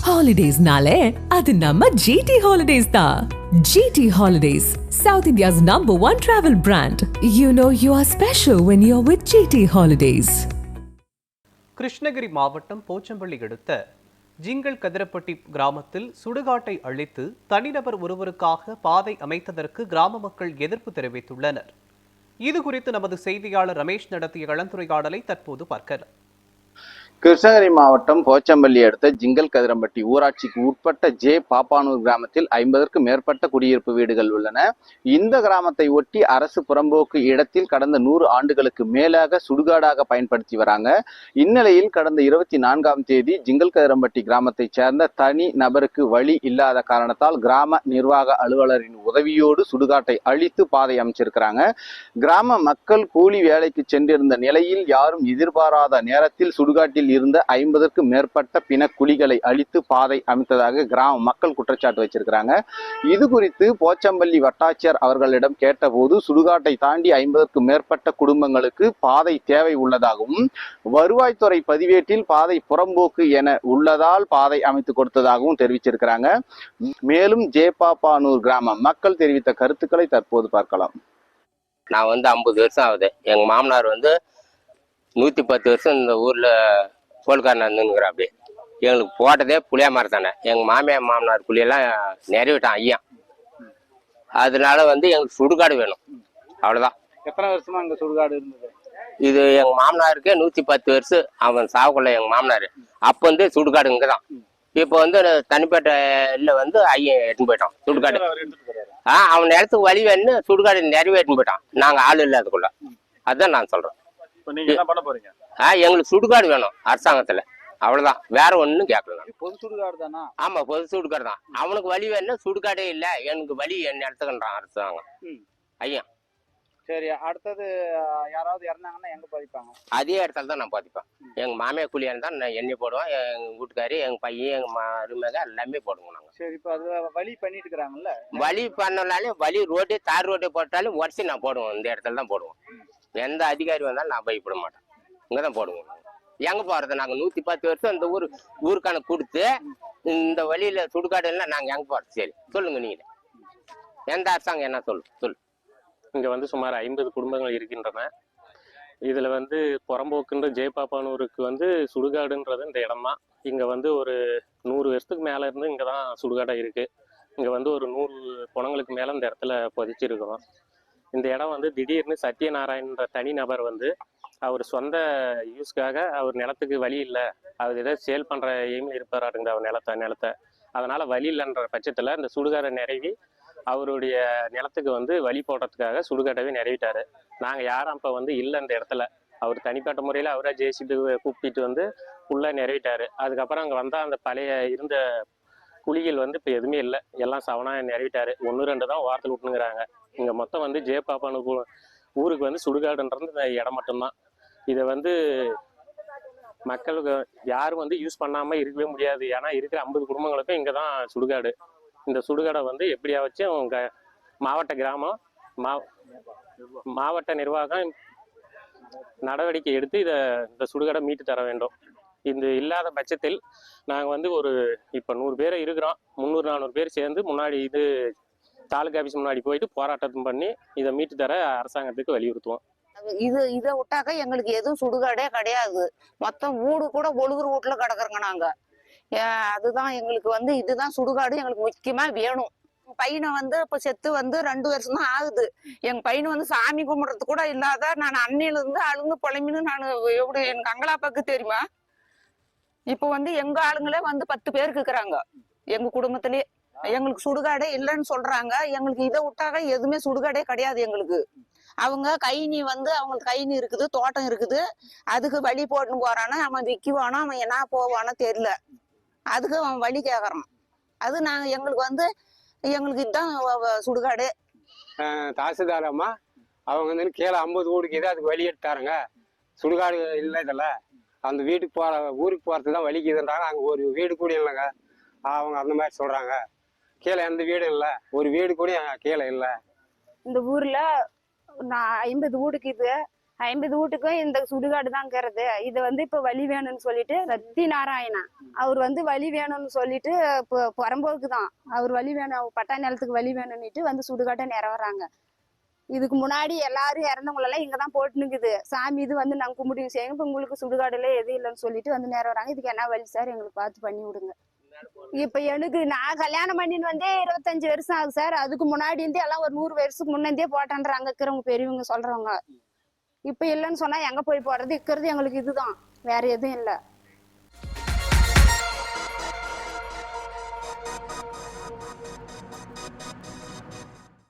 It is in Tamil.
Holidays nale, adu namma GT Holidays da. GT Holidays, South India's #1 travel brand. You know you are special when you're with GT Holidays. Krishnagiri மாவட்டம் போச்சம்பள்ளி அடுத்த ஜிங்கல் கதிரப்பட்டி கிராமத்தில் சுடுகாட்டை அழித்து தனிநபர் ஒருவருக்காக பாதை அமைத்ததற்கு கிராம மக்கள் எதிர்ப்பு தெரிவித்துள்ளனர். இது குறித்து நமது செய்தியாளர் ரமேஷ் நடத்திய கலந்துரையாடலை தற்போது பார்க்கலாம். கிருஷ்ணகிரி மாவட்டம் போச்சம்பள்ளி அடுத்த ஜிங்கல் கதிரம்பட்டி ஊராட்சிக்கு உட்பட்ட ஜே பாப்பானூர் கிராமத்தில் 50க்கும் மேற்பட்ட குடியிருப்பு வீடுகள் உள்ளன. இந்த கிராமத்தை ஒட்டி அரசு புறம்போக்கு இடத்தில் கடந்த 100 ஆண்டுகளுக்கு மேலாக சுடுகாடாக பயன்படுத்தி வராங்க. இந்நிலையில் கடந்த 24ஆம் தேதி ஜிங்கல் கதிரம்பட்டி கிராமத்தை சேர்ந்த தனி நபருக்கு வழி இல்லாத காரணத்தால் கிராம நிர்வாக அலுவலரின் உதவியோடு சுடுகாட்டை அழித்து பாதை அமைச்சிருக்கிறாங்க. கிராம மக்கள் கூலி வேலைக்கு சென்றிருந்த நிலையில் யாரும் எதிர்பாராத நேரத்தில் சுடுகாட்டில் இருந்த 50க்கும் மேற்பட்ட பிணக்குழிகளை அழித்து பாதை அமைத்ததாக கிராம மக்கள் குற்றச்சாட்டு வச்சிருக்கிறாங்க. இது குறித்து போச்சம்பள்ளி வட்டாட்சியர் அவர்களிடம் கேட்டபோது சுடுகாட்டை தாண்டி 50க்கும் மேற்பட்ட குடும்பங்களுக்கு பாதை தேவை உள்ளதாகவும் வருவாய்த்துறை பதிவேட்டில் பாதை புறம்போக்கு என உள்ளதால் பாதை அமைத்து கொடுத்ததாகவும் தெரிவிச்சிருக்கிறாங்க. மேலும் ஜேபாப்பானூர் கிராம மக்கள் தெரிவித்த கருத்துக்களை தற்போது பார்க்கலாம். நான் 50 வருஷம் ஆகுது. எங்க மாமனார் 110 வருஷம் இந்த ஊர்ல கோல்காரன் இருந்துங்கிறான். அப்படியே எங்களுக்கு போட்டதே புளியா மரத்தானே. எங்க மாமியார் மாமனார் புளியெல்லாம் நிறைவிட்டான் ஐயா. அதனால எங்களுக்கு சுடுகாடு வேணும், அவ்வளவுதான். எத்தனை வருஷமா இங்க சுடுகாடு இருந்தது? இது எங்க மாமனாருக்கு 110 வருஷம். அவன் சாவுக்குள்ள எங்க மாமனார் அப்ப சுடுகாடு இங்கதான். இப்ப தனிப்பட்ட ஐயன் எடுத்துன்னு போயிட்டான் சுடுகாடு. அவன் நிலத்துக்கு வழி வேணுன்னு சுடுகாடு நிறைவேற்றின்னு போயிட்டான். நாங்க ஆள் இல்லை அதுக்குள்ள. அதுதான் நான் சொல்றேன். எங்களுக்கு சுடுகாடு வேணும் அரசாங்கத்துல, அவ்வளவுதான். வேற ஒண்ணும் கேட்கலாம். பொது சுடுகாடு தானா? ஆமா, பொது சுடுகாடு தான். அவனுக்கு வழி வேணும், சுடுகாடே இல்ல. எனக்கு வழி என்ன இடத்துக்குன்றான் அரசாங்கம் ஐயா. சரி, அடுத்தது யாராவது இறந்தாங்கன்னா எங்க பதிப்பாங்க? அதே இடத்துல தான் நான் பதிப்பேன். எங்க மாமியா கூலியா இருந்தா நான் எண்ணெய் போடுவேன். எங்க வீட்டுக்காரி, எங்க பையன், எங்க மருமக எல்லாமே போடுவோம் நாங்க. சரி, இப்ப அது வழி பண்ணிட்டு இருக்காங்கல்ல? வழி பண்ணாலும் வழி ரோட்டே தார் ரோட்டே போட்டாலும் உடச்சி நான் போடுவோம். இந்த இடத்துல தான் போடுவோம். எந்த அதிகாரி வந்தாலும் நான் பயப்பட மாட்டேன். இங்கதான் போடுவோம். எங்க போறது? நாங்க 110 வருஷம் இந்த ஊருக்கான கொடுத்து இந்த வழியில சுடுகாடு எல்லாம் நாங்க எங்க போறது? சரி சொல்லுங்க, நீங்க எந்த அரசாங்கம் என்ன சொல்லு. இங்க சுமார் 50 குடும்பங்கள் இருக்கின்றன. இதுல புறம்போக்குன்ற ஜெயபாப்பானூருக்கு சுடுகாடுன்றது இந்த இடம் தான். இங்க ஒரு 100 வருஷத்துக்கு மேல இருந்து இங்கதான் சுடுகாடா இருக்கு. இங்க ஒரு 100 புணங்களுக்கு மேல இந்த இடத்துல பதிச்சிருக்கிறோம். இந்த இடம் திடீர்னு சத்யநாராயணன்ற தனி நபர் அவர் சொந்த யூஸ்க்காக அவர் நிலத்துக்கு வழி இல்லை, அவர் ஏதாவது சேல் பண்ற எய்மில் இருப்பாருங்க அவர் நிலத்தை. அதனால வழி இல்லைன்ற பட்சத்துல இந்த சுடுகாடை நிறைவி அவருடைய நிலத்துக்கு வழி போடுறதுக்காக சுடுகாட்டவே நிறைவிட்டாரு. நாங்க யாரும் அப்ப இல்லை இந்த இடத்துல. அவர் தனிப்பட்ட முறையில அவரா ஜேசிபி கூப்பிட்டு ஃபுல்லா நிறைவிட்டாரு. அதுக்கப்புறம் அங்க அந்த பழைய இருந்த குழிகள் இப்ப எதுவுமே இல்லை, எல்லாம் சவனா நிறைவிட்டாரு. 1-2 தான் வாரத்தில் விட்டுனுங்கிறாங்க. இங்க மொத்தம் ஜெயபாப்பானு ஊருக்கு சுடுகாடுன்றது இந்த இடம் மட்டும்தான். இதை மக்களுக்கு யாரும் யூஸ் பண்ணாம இருக்கவே முடியாது. ஏன்னா இருக்கிற 50 குடும்பங்களுக்கும் இங்கதான் சுடுகாடு. இந்த சுடுகாடை எப்படியாச்சும் உங்க மாவட்ட கிராமம் மாவட்ட நிர்வாகம் நடவடிக்கை எடுத்து இந்த சுடுகாடை மீட்டு தர வேண்டும். இது இல்லாத பட்சத்தில் நாங்க இப்ப 100 பேரை இருக்கிறோம். 300-400 பேர் சேர்ந்து முன்னாடி தாலுகா ஆபீஸ் முன்னாடி போயிட்டு போராட்டம் பண்ணி இதை மீட்டு தர அரசாங்கத்துக்கு வலியுறுத்துவோம். இதை விட்டாக்க எங்களுக்கு எதுவும் சுடுகாடே கிடையாது. மொத்தம் வீடு கூட ஒழுகுற வீட்டுல கிடக்குறோங்க நாங்க. அதுதான் எங்களுக்கு இதுதான் சுடுகாடு எங்களுக்கு முக்கியமா வேணும். பையனை இப்ப செத்து 2 வருஷம் தான் ஆகுது. எங்க பையனை சாமி கும்பிடுறது கூட இல்லாத நான் அன்னையில இருந்து அழுந்து புலம்பின்னு நான் எப்படி எனக்கு அங்கலாப்பாக்கு தெரியுமா. இப்ப எங்க ஆளுங்களே 10 பேருக்கு இருக்கிறாங்க எங்க குடும்பத்திலேயே. எங்களுக்கு சுடுகாடே இல்லைன்னு சொல்றாங்க. எங்களுக்கு இதை விட்டாக எதுவுமே சுடுகாடே கிடையாது எங்களுக்கு. அவங்க கைனி அவங்களுக்கு கைனி இருக்குது, தோட்டம் இருக்குது. அதுக்கு வழி போட்டுன்னு போறானோ, அவன் விற்குவானோ, அவன் என்ன போவானோ தெரியல. அதுக்கு அவன் வழி கேட்கறான். அது நாங்க எங்களுக்கு எங்களுக்கு இதுதான் சுடுகாடு. தாசில்தார் அம்மா அவங்க கீழே 50 வீடுக்கு அதுக்கு வழி எடுத்தாருங்க. சுடுகாடு இல்லை இதில். அந்த வீட்டுக்கு ஊருக்கு போறதுக்கு தான் வலிக்குதுன்றாங்க. அங்கே ஒரு வீடு கூட இல்லைங்க. அவங்க அந்த மாதிரி சொல்றாங்க. கீழே எந்த வீடும் இல்லை, ஒரு வீடு கூட கீழே இல்லை. இந்த ஊர்ல 50 வீடுக்கு இது 50 வீட்டுக்கும் இந்த சுடுகாடு தான்ங்கிறது. இது வந்து இப்ப வழி வேணும்னு சொல்லிட்டு ரத்தி நாராயணா அவர் வந்து வழி வேணும்னு சொல்லிட்டு புறம்போக்கு தான் அவர் வழி வேணும், பட்டா நிலத்துக்கு வழி வேணும்னுட்டு வந்து சுடுகாட்டை நிறவறாங்க. இதுக்கு முன்னாடி எல்லாரும் இறந்தவங்களெல்லாம் இங்கதான் போட்டுனுக்குது. சாமி இது வந்து நாங்க கும்பிட்டு செய்யுங்க, இப்ப உங்களுக்கு சுடுகாடுல எதுவும் இல்லைன்னு சொல்லிட்டு வந்து நேரவறாங்க. இதுக்கு என்ன வழி சார், எங்களுக்கு பார்த்து பண்ணி விடுங்க. இப்ப எனக்கு நான் கல்யாணம் பண்ணின்னு வந்து 25 வருஷம் ஆகுது சார். அதுக்கு முன்னாடி இருந்து எல்லாம் ஒரு 100 வருஷத்துக்கு முன்னந்தே போட்டான்ற அங்க இருக்கிறவங்க பெரியவங்க சொல்றவங்க. இப்ப இல்லைன்னு சொன்னா எங்க போய் போடுறது, இருக்கிறது எங்களுக்கு இதுதான், வேற எதுவும் இல்லை.